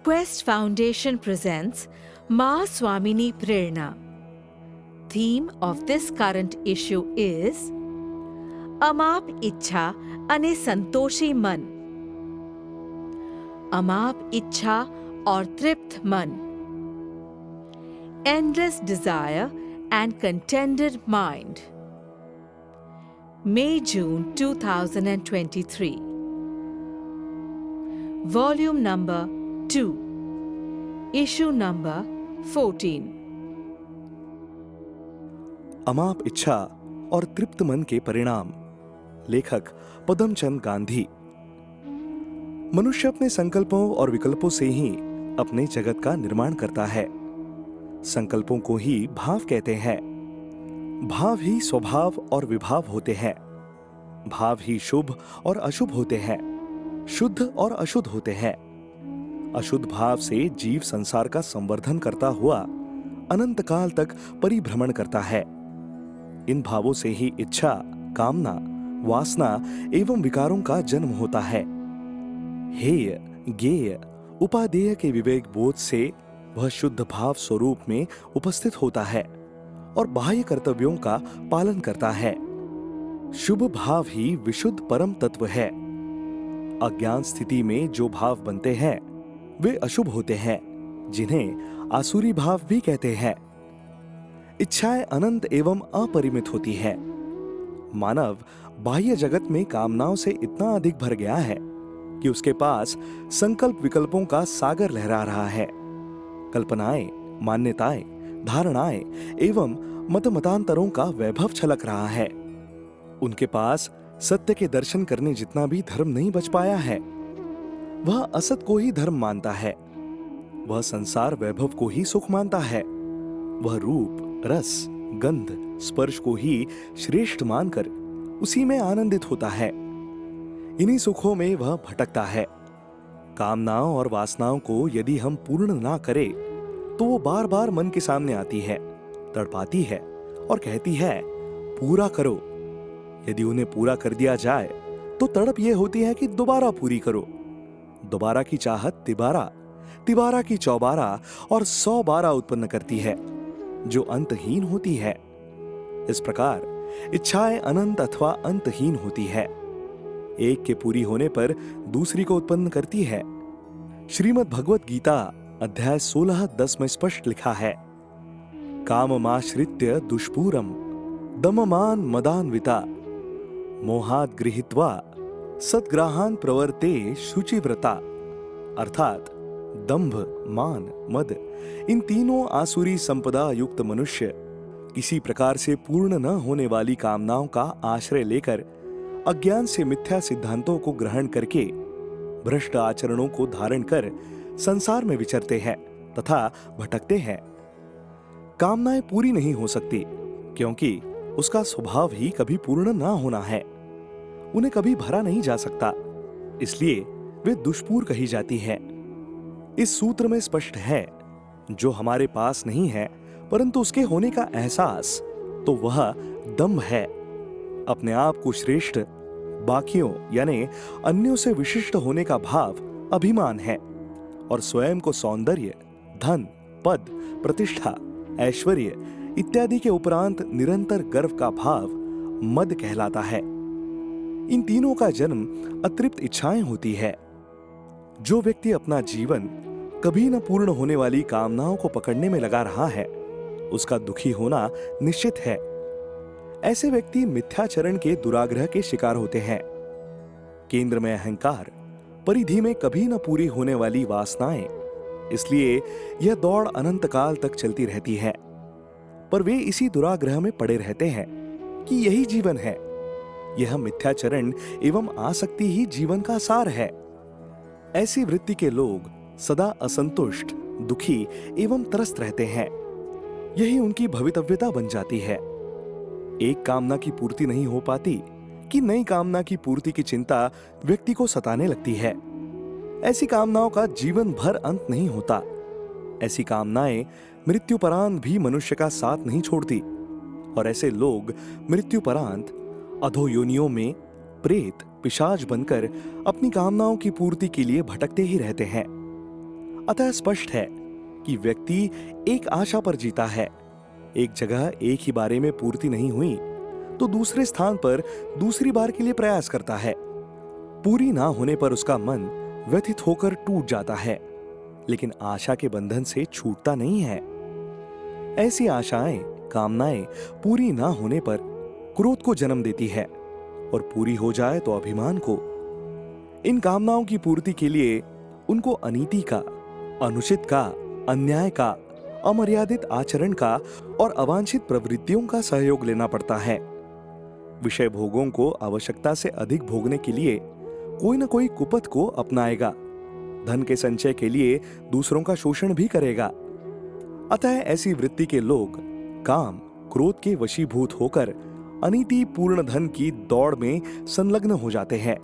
Quest Foundation presents Ma Swamini Prerna. Theme of this current issue is Amap Ichha ane Santoshi Man. Amap Ichha और तृप्त मन. Endless desire and contented mind. May-June 2023. Volume number 2. Issue number 14. अमाप इच्छा और तृप्त मन के परिणाम. लेखक पदमचंद गांधी. मनुष्य अपने संकल्पों और विकल्पों से ही अपने जगत का निर्माण करता है. संकल्पों को ही भाव कहते हैं. भाव ही स्वभाव और विभाव होते हैं. भाव ही शुभ और अशुभ होते हैं, शुद्ध और अशुद्ध होते हैं. अशुद्ध भाव से जीव संसार का संवर्धन करता हुआ अनंत काल तक परिभ्रमण करता है. इन भावों से ही इच्छा, कामना, वासना एवं विकारों का जन्म होता है. हेय, गेय, उपादेय के विवेक बोध से वह शुद्ध भाव स्वरूप में उपस्थित होता है और बाह्य कर्तव्यों का पालन करता है. शुभ भाव ही विशुद्ध परम तत्व है. अज्ञान स्थिति में जो भाव बनते हैं वे अशुभ होते हैं, जिन्हें आसुरी भाव भी कहते हैं. इच्छाएं अनंत एवं अपरिमित होती है. मानव बाह्य जगत में कामनाओं से इतना अधिक भर गया है कि उसके पास संकल्प विकल्पों का सागर लहरा रहा है. कल्पनाएं, मान्यताएं, धारणाएं एवं मतमतांतरों का वैभव छलक रहा है. उनके पास सत्य के दर्शन करने जितना भी धर्म नहीं बच पाया है. वह असत को ही धर्म मानता है. वह संसार वैभव को ही सुख मानता है. वह रूप, रस, गंध, स्पर्श को ही श्रेष्ठ मानकर उसी में आनंदित होता है. इन्हीं सुखों में वह भटकता है. कामनाओं और वासनाओं को यदि हम पूर्ण ना करें तो वो बार बार मन के सामने आती है, तड़पाती है और कहती है पूरा करो. यदि उन्हें पूरा कर दिया जाए तो तड़प यह होती है कि दोबारा पूरी करो. दोबारा की चाहत तिबारा, तिबारा की चौबारा और 100 बारा उत्पन्न करती है, जो अंतहीन होती है. इस प्रकार इच्छाएं अनंत अथवा अंतहीन होती है. एक के पूरी होने पर दूसरी को उत्पन्न करती है. श्रीमद् भगवत गीता अध्याय 16:10 में स्पष्ट लिखा है, काममाश्रित्य दुष्पूरम दममान मदान्विता मोहाद गृहीत्वा सद्ग्राहान प्रवर्ते शुचिव्रता. अर्थात दंभ, मान, मद इन तीनों आसुरी संपदा युक्त मनुष्य किसी प्रकार से पूर्ण न होने वाली कामनाओं का आश्रय लेकर अज्ञान से मिथ्या सिद्धांतों को ग्रहण करके भ्रष्ट आचरणों को धारण कर संसार में विचरते हैं तथा भटकते हैं. कामनाएं पूरी नहीं हो सकती क्योंकि उसका स्वभाव ही कभी पूर्ण ना होना है. उन्हें कभी भरा नहीं जा सकता, इसलिए वे दुष्पूर कही जाती हैं. इस सूत्र में स्पष्ट है, जो हमारे पास नहीं है परंतु उसके होने का एहसास, तो वह दंभ है. अपने आप को श्रेष्ठ, बाकियों यानी अन्यों से विशिष्ट होने का भाव अभिमान है और स्वयं को सौंदर्य, धन, पद, प्रतिष्ठा, ऐश्वर्य इत्यादि के उपरांत निरंतर गर्व का भाव मद कहलाता है. इन तीनों का जन्म अतृप्त इच्छाएं होती है. जो व्यक्ति अपना जीवन कभी न पूर्ण होने वाली कामनाओं को पकड़ने में लगा रहा है, उसका दुखी होना निश्चित है. ऐसे व्यक्ति मिथ्याचरण के दुराग्रह के शिकार होते हैं. केंद्र में अहंकार, परिधि में कभी न पूरी होने वाली वासनाएं, इसलिए यह दौड़ अनंत काल तक चलती रहती है. पर वे इसी दुराग्रह में पड़े रहते हैं कि यही जीवन है. यह मिथ्याचरण एवं आसक्ति ही जीवन का सार है. ऐसी वृत्ति के लोग सदा असंतुष्ट, दुखी एवं त्रस्त रहते हैं. यही उनकी भवितव्यता बन जाती है. एक कामना की पूर्ति नहीं हो पाती कि नई कामना की पूर्ति की चिंता व्यक्ति को सताने लगती है. ऐसी कामनाओं का जीवन भर अंत नहीं होता. ऐसी कामनाएं मृत्युपरांत भी मनुष्य का साथ नहीं छोड़ती और ऐसे लोग मृत्युपरांत अधोयोनियों में प्रेत, पिशाच बनकर अपनी कामनाओं की पूर्ति के लिए भटकते ही रहते हैं. अतः स्पष्ट है कि व्यक्ति एक आशा पर जीता है। एक जगह एक ही बारे में पूर्ति नहीं हुई तो दूसरे स्थान पर दूसरी बार के लिए प्रयास करता है। पूरी ना होने पर उसका मन व्यथित होकर टूट जाता है, लेकिन आशा के बंधन से छूटता नहीं है। ऐसी आशाएं, कामनाएं पूरी ना होने पर क्रोध को जन्म देती है और पूरी हो जाए तो अभिमान को। इन कामनाओं की पूर्ति के लिए उनको अनीति का, अनुचित का, अन्याय का, अमर्यादित आचरण का और अवांछित प्रवृत्तियों का सहयोग लेना पड़ता है। विषय भोगों को आवश्यकता से अधिक भोगने के लिए कोई न कोई कुपथ को अपनाएगा। धन के संचय के लिए दूसरों का शोषण भी करेगा। अतः ऐसी वृत्ति के लोग काम, क्रोध के वशीभूत होकर अनीति पूर्ण धन की दौड़ में संलग्न हो जाते हैं।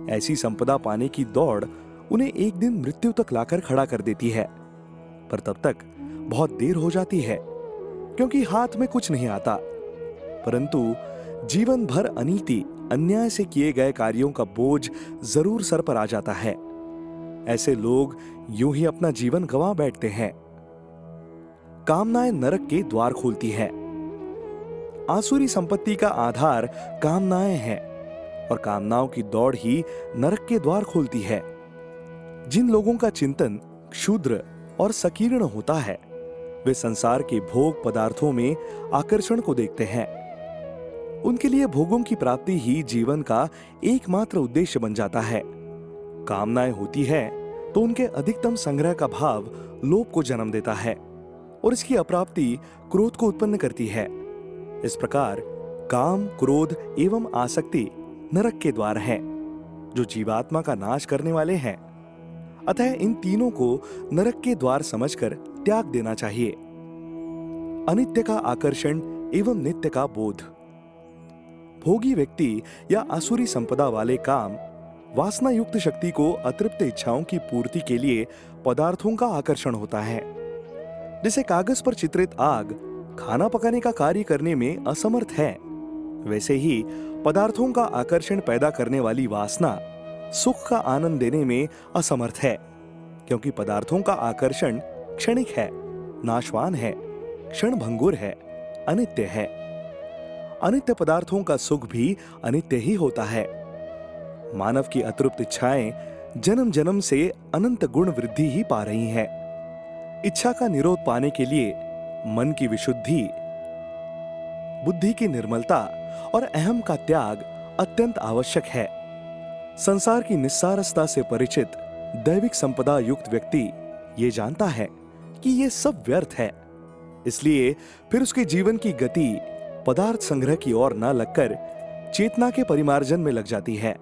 ऐसी संपदा पाने की दौड़ उन्हें एक दिन मृत्यु तक लाकर खड़ा कर देती है, पर तब तक बहुत देर हो जाती है, क्योंकि हाथ में कुछ नहीं आता। परंतु जीवन भर अनीति, अन्याय से किए गए कार्यों का बोझ जरूर सर पर आ जाता है। ऐसे लोग यूं ही अपना जीवन गंवा बैठते हैं। कामनाएं नरक के द्वार खोलती है। आसुरी संपत्ति का आधार कामनाएं हैं और कामनाओं की दौड़ ही नरक के द्वार खोलती है। जिन लोगों का चिंतन क्षुद्र और संकीर्ण होता है, वे संसार के भोग पदार्थों में आकर्षण को देखते हैं। उनके लिए भोगों की प्राप्ति ही जीवन का एकमात्र उद्देश्य बन जाता है। कामनाएं होती है तो उनके अधिकतम संग्रह का भाव लोभ को जन्म देता है और इसकी अप्राप्ति क्रोध को उत्पन्न करती है। इस प्रकार काम, क्रोध एवं आसक्ति नरक के द्वार हैं, जो जीवात्मा का नाश करने वाले हैं। अतः इन तीनों को नरक के द्वार समझकर त्याग देना चाहिए। अनित्य का आकर्षण एवं नित्य का बोध। भोगी व्यक्ति या आसुरी संपदा वाले काम वासना युक्त शक्ति को अतृप्त इच्छाओं की पूर्ति के लिए पदार्थों का आकर्षण होता है। जैसे कागज पर चित्रित आग खाना पकाने का कार्य करने में असमर्थ है, वैसे ही पदार्थों का आकर्षण पैदा करने वाली वासना सुख का आनंद देने में असमर्थ है, क्योंकि पदार्थों का आकर्षण क्षणिक है, नाशवान है, क्षणभंगुर है, अनित्य है। अनित्य पदार्थों का सुख भी अनित्य ही होता है। मानव की अतृप्त इच्छाएं जन्म जन्म से अनंत गुण वृद्धि ही पा रही हैं। इच्छा का निरोध पाने के लिए मन की विशुद्धि, बुद्धि की निर्मलता और अहम का त्याग अत्यंत आवश्यक है। संसार की निस्सारता से परिचित दैविक संपदा युक्त व्यक्ति ये जानता है कि ये सब व्यर्थ है, इसलिए फिर उसके जीवन की गति पदार्थ संग्रह की ओर न लगकर चेतना के परिमार्जन में लग जाती है।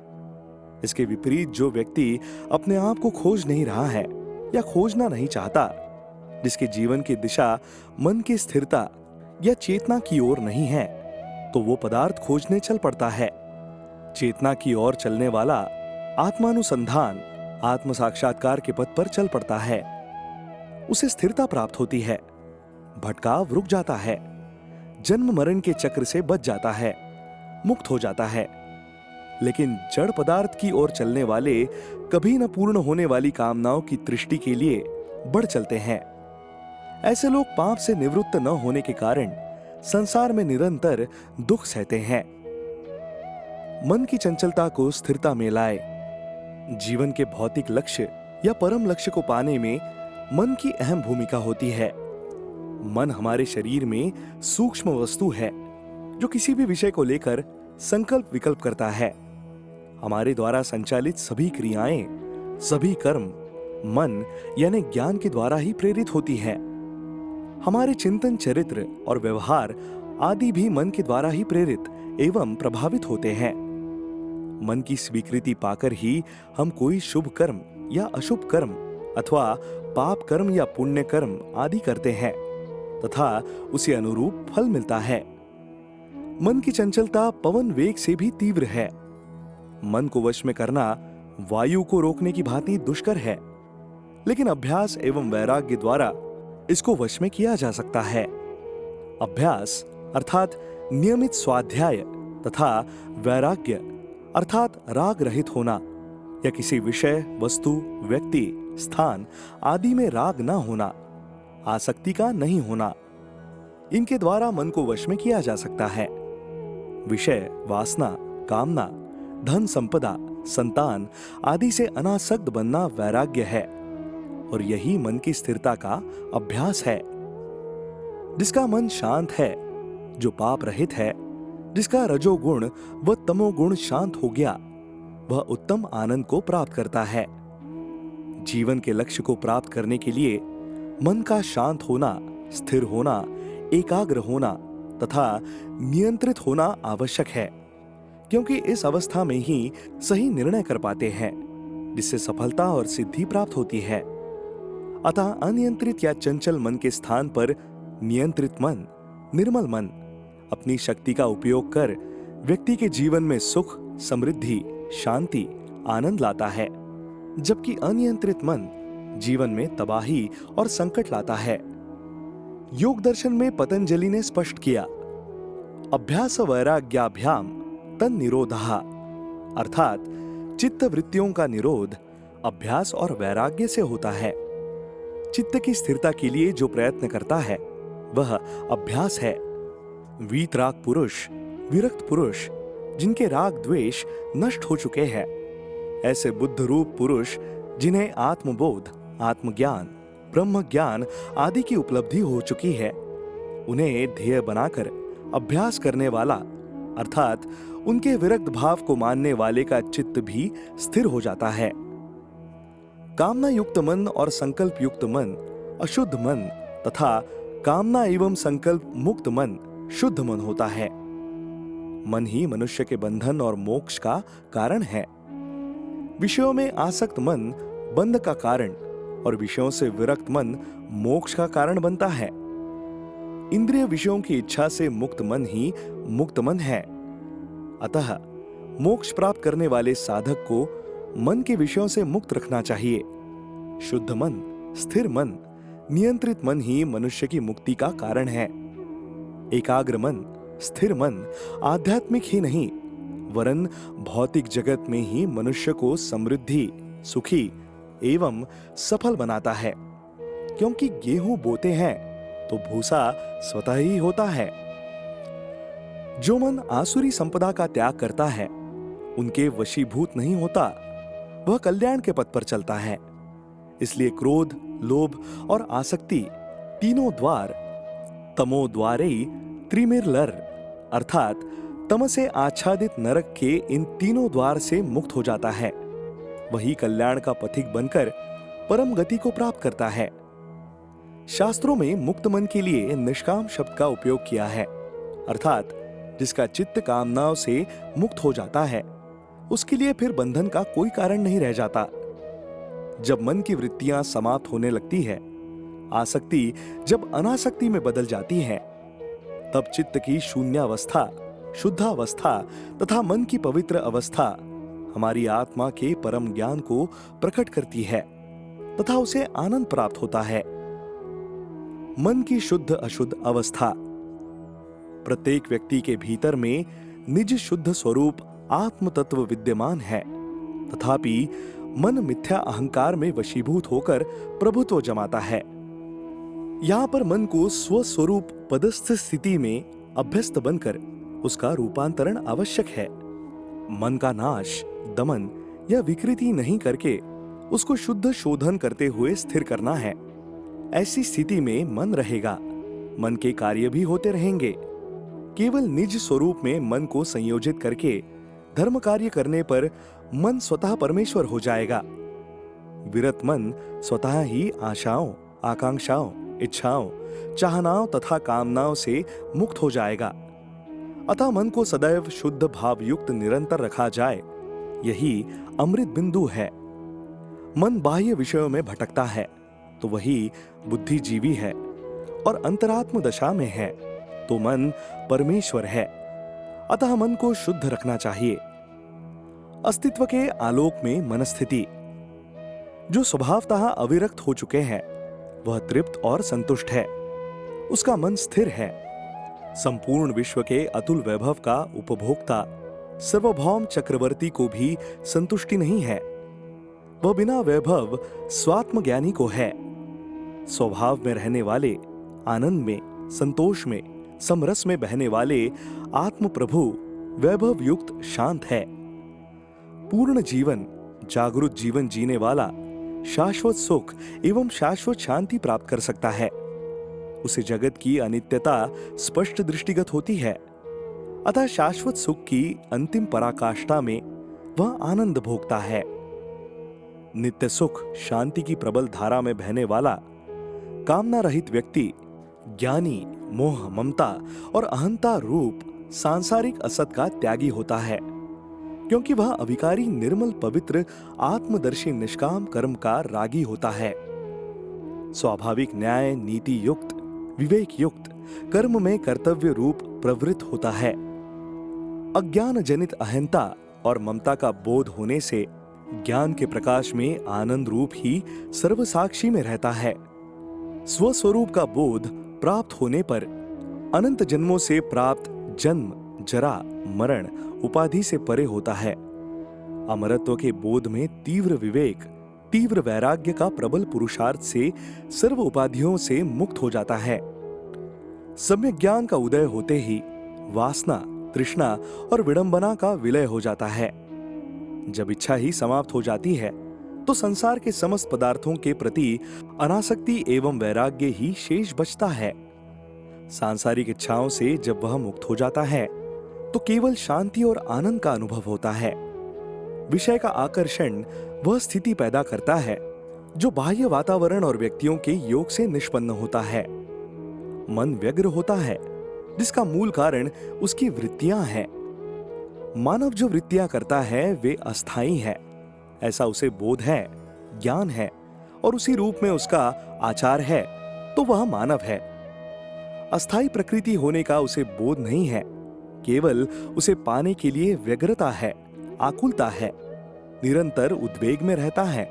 इसके विपरीत जो व्यक्ति अपने आप को खोज नहीं रहा है या खोजना नहीं चाहता, जिसके जीवन की दिशा मन की स्थिरता या चेतना की ओर नहीं है, तो वो पदार्थ खोजने चल पड़ता है। चेतना की ओर चलने वाला आत्मानुसंधान, आत्म साक्षात्कार के पथ पर चल पड़ता है। उसे स्थिरता प्राप्त होती है, भटकाव रुक जाता है, जन्म मरण के चक्र से बच जाता है, मुक्त हो जाता है। लेकिन जड़ पदार्थ की ओर चलने वाले कभी न पूर्ण होने वाली कामनाओं की तृष्टि के लिए बढ़ चलते हैं। ऐसे लोग पाप से निवृत्त न होने के कारण संसार में निरंतर दुख सहते हैं। मन की चंचलता को स्थिरता में लाए। जीवन के भौतिक लक्ष्य या परम लक्ष्य को पाने में मन की अहम भूमिका होती है। मन हमारे शरीर में सूक्ष्म वस्तु है जो किसी भी विषय को लेकर संकल्प विकल्प करता है। हमारे द्वारा संचालित सभी क्रियाएं, सभी कर्म मन यानी ज्ञान के द्वारा ही प्रेरित होती है। हमारे चिंतन, चरित्र और व्यवहार आदि भी मन के द्वारा ही प्रेरित एवं प्रभावित होते हैं। मन की स्वीकृति पाकर ही हम कोई शुभ कर्म या अशुभ कर्म अथवा पाप कर्म या पुण्य कर्म आदि करते हैं तथा उसे अनुरूप फल मिलता है। मन की चंचलता पवन वेग से भी तीव्र है। मन को वश में करना वायु को रोकने की भांति दुष्कर है, लेकिन अभ्यास एवं वैराग्य द्वारा इसको वश में किया जा सकता है। अभ्यास अर्थात नियमित स्वाध्याय तथा वैराग्य अर्थात राग रहित होना या किसी विषय, वस्तु, व्यक्ति स्थान आदि में राग न होना, आसक्ति का नहीं होना, इनके द्वारा मन को वश में किया जा सकता है। विषय, वासना, कामना, धन संपदा, संतान आदि से अनासक्त बनना वैराग्य है और यही मन की स्थिरता का अभ्यास है। जिसका मन शांत है, जो पाप रहित है, जिसका रजोगुण व तमोगुण शांत हो गया, वह उत्तम आनंद को प्राप्त करता है। जीवन के लक्ष्य को प्राप्त करने के लिए मन का शांत होना, स्थिर होना, एकाग्र होना तथा नियंत्रित होना आवश्यक है, क्योंकि इस अवस्था में ही सही निर्णय कर पाते हैं, जिससे सफलता और सिद्धि प्राप्त होती है। अतः अनियंत्रित या चंचल मन के स्थान पर नियंत्रित मन, निर्मल मन अपनी शक्ति का उपयोग कर व्यक्ति के जीवन में सुख, समृद्धि, शांति, आनंद लाता है, जबकि अनियंत्रित मन जीवन में तबाही और संकट लाता है। योग दर्शन में पतंजलि ने स्पष्ट किया, अभ्यास वैराग्याभ्याम तन निरोधः, अर्थात चित्त वृत्तियों का निरोध अभ्यास और वैराग्य से होता है। चित्त की स्थिरता के लिए जो प्रयत्न करता है वह अभ्यास है। वीतराग पुरुष, विरक्त पुरुष, जिनके राग द्वेष नष्ट हो चुके हैं, ऐसे बुद्ध रूप पुरुष जिन्हें आत्मबोध, आत्मज्ञान, ब्रह्म ज्ञान आदि की उपलब्धि हो चुकी है, उन्हें ध्येय बनाकर अभ्यास करने वाला अर्थात उनके विरक्त भाव को मानने वाले का चित्त भी स्थिर हो जाता है। कामना युक्त मन और संकल्प युक्त मन अशुद्ध मन तथा कामना एवं संकल्प मुक्त मन शुद्ध मन होता है। मन ही मनुष्य के बंधन और मोक्ष का कारण है। विषयों में आसक्त मन बंध का कारण और विषयों से विरक्त मन मोक्ष का कारण बनता है। इंद्रिय विषयों की इच्छा से मुक्त मन ही मुक्त मन है। अतः मोक्ष प्राप्त करने वाले साधक को मन के विषयों से मुक्त रखना चाहिए। शुद्ध मन, स्थिर मन, नियंत्रित मन ही मनुष्य की मुक्ति का कारण है। एकाग्र मन, स्थिर मन आध्यात्मिक ही नहीं वरन भौतिक जगत में ही मनुष्य को समृद्धि, सुखी एवं सफल बनाता है, क्योंकि गेहूं बोते हैं तो भूसा स्वतः ही होता है। जो मन आसुरी संपदा का त्याग करता है, उनके वशीभूत नहीं होता, वह कल्याण के पथ पर चलता है। इसलिए क्रोध, लोभ और आसक्ति तीनों द्वार तमो द्वारे त्रिमिरलर अर्थात तम से आच्छादित नरक के इन तीनों द्वार से मुक्त हो जाता है। वही कल्याण का पथिक बनकर परम गति को प्राप्त करता है। शास्त्रों में मुक्त मन के लिए निष्काम शब्द का उपयोग किया है, अर्थात जिसका चित्त कामनाओं से मुक्त हो जाता है, उसके लिए फिर बंधन का कोई कारण नहीं रह जाता। जब मन की वृत्तियां समाप्त होने लगती है, आसक्ति जब अनासक्ति में बदल जाती है, तब चित्त की शून्यावस्था, शुद्धावस्था तथा मन की पवित्र अवस्था हमारी आत्मा के परम ज्ञान को प्रकट करती है तथा उसे आनंद प्राप्त होता है। मन की शुद्ध अशुद्ध अवस्था। प्रत्येक व्यक्ति के भीतर में निज शुद्ध स्वरूप आत्म तत्व विद्यमान है, तथापि मन मिथ्या अहंकार में वशीभूत होकर प्रभुत्व जमाता है। यहां पर मन को स्वस्वरूप पदस्थ स्थिति में अभ्यस्त बनकर उसका रूपांतरण आवश्यक है। मन का नाश, दमन या विकृति नहीं करके उसको शुद्ध शोधन करते हुए स्थिर करना है। ऐसी स्थिति में मन रहेगा, मन के कार्य भी होते रहेंगे। केवल निज स्वरूप में मन को संयोजित करके धर्म कार्य करने पर मन स्वतः परमेश्वर हो जाएगा। विरत मन स्वतः ही आशाओं, आकांक्षाओं, इच्छाओं, चाहनाओं तथा कामनाओं से मुक्त हो जाएगा। अतः मन को सदैव शुद्ध भाव युक्त निरंतर रखा जाए, यही अमृत बिंदु है। मन बाह्य विषयों में भटकता है तो वही बुद्धिजीवी है, और अंतरात्म दशा में है तो मन परमेश्वर है। अतः मन को शुद्ध रखना चाहिए। अस्तित्व के आलोक में मनस्थिति। जो स्वभावतः अविरक्त हो चुके हैं वह तृप्त और संतुष्ट है, उसका मन स्थिर है। संपूर्ण विश्व के अतुल वैभव का उपभोक्ता सार्वभौम चक्रवर्ती को भी संतुष्टि नहीं है। वह बिना वैभव स्वात्म ज्ञानी को है। स्वभाव में रहने वाले, आनंद में, संतोष में, समरस में बहने वाले आत्म प्रभु वैभव युक्त शांत है। पूर्ण जीवन, जागरूक जीवन जीने वाला शाश्वत सुख एवं शाश्वत शांति प्राप्त कर सकता है। उसे जगत की अनित्यता स्पष्ट दृष्टिगत होती है, अतः शाश्वत सुख की अंतिम पराकाष्ठा में वह आनंद भोगता है। नित्य सुख, शांति की प्रबल धारा में बहने वाला कामना रहित व्यक्ति ज्ञानी मोह, ममता और अहंता रूप सांसारिक असत का त्यागी होता है, क्योंकि वह अविकारी, निर्मल, पवित्र, आत्मदर्शी निष्काम कर्म का रागी होता है। स्वाभाविक न्याय, नीति युक्त, विवेक युक्त कर्म में कर्तव्य रूप प्रवृत्त होता है। अज्ञान जनित अहंता और ममता का बोध होने से ज्ञान के प्रकाश में आनंद रूप ही सर्वसाक्षी में रहता है। स्वस्वरूप का बोध प्राप्त होने पर अनंत जन्मों से प्राप्त जन्म, जरा, मरण, उपाधि से परे होता है। अमरत्व के बोध में तीव्र विवेक, तीव्र वैराग्य का प्रबल पुरुषार्थ से सर्व उपाधियों से मुक्त हो जाता है। सम्यक ज्ञान का उदय होते ही वासना, तृष्णा और विडंबना का विलय हो जाता है। जब इच्छा ही समाप्त हो जाती है तो संसार के समस्त पदार्थों के प्रति अनासक्ति एवं वैराग्य ही शेष बचता है। सांसारिक इच्छाओं से जब वह मुक्त हो जाता है तो केवल शांति और आनंद का अनुभव होता है। विषय का आकर्षण वह स्थिति पैदा करता है जो बाह्य वातावरण और व्यक्तियों के योग से निष्पन्न होता है। मन व्यग्र होता है, जिसका मूल कारण उसकी वृत्तियां हैं। मानव जो वृत्तियां करता है वे अस्थायी है, ऐसा उसे बोध है, ज्ञान है और उसी रूप में उसका आचार है, तो वह मानव है। अस्थायी प्रकृति होने का उसे बोध नहीं है, केवल उसे पाने के लिए व्यग्रता है, आकुलता है, निरंतर उद्वेग में रहता है,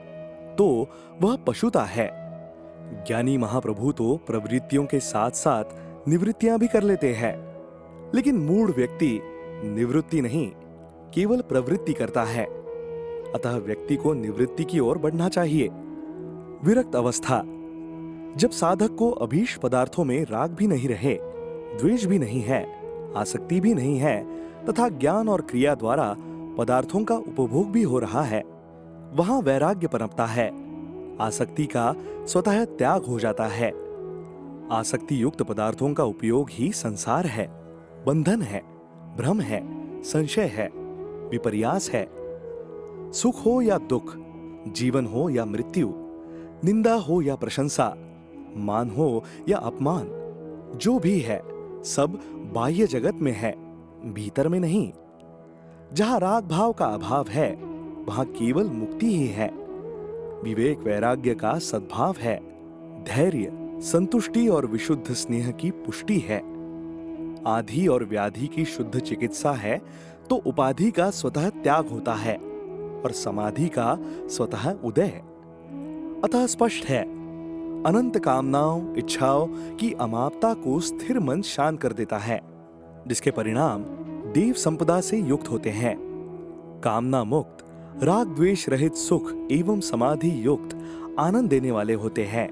तो वह पशुता है। ज्ञानी महाप्रभु तो प्रवृत्तियों के साथ साथ निवृत्तियां भी कर लेते हैं, लेकिन मूढ़ व्यक्ति निवृत्ति नहीं, केवल प्रवृत्ति करता है। अतः व्यक्ति को निवृत्ति की ओर बढ़ना चाहिए। विरक्त अवस्था, जब साधक को अभीष्ट पदार्थों में राग भी नहीं रहे, द्वेष भी नहीं है, आसक्ति भी नहीं है तथा ज्ञान और क्रिया द्वारा पदार्थों का उपभोग भी हो रहा है, वहां वैराग्य पनपता है। आसक्ति का स्वतः त्याग हो जाता है। आसक्ति युक्त पदार्थों का उपयोग ही संसार है, बंधन है, भ्रम है, संशय है, विपर्यास है। सुख हो या दुख, जीवन हो या मृत्यु, निंदा हो या प्रशंसा, मान हो या अपमान, जो भी है सब बाह्य जगत में है, भीतर में नहीं। जहां राग भाव का अभाव है वहां केवल मुक्ति ही है। विवेक वैराग्य का सद्भाव है, धैर्य, संतुष्टि और विशुद्ध स्नेह की पुष्टि है। आधि और व्याधि की शुद्ध चिकित्सा है तो उपाधि का स्वतः त्याग होता है और समाधि का स्वतः उदय। अतः स्पष्ट है, अनंत कामनाओं, इच्छाओं की अमापता को स्थिर मन शांत कर देता है, जिसके परिणाम देव संपदा से युक्त होते हैं। कामना मुक्त, राग द्वेष रहित सुख एवं समाधि युक्त आनंद देने वाले होते हैं।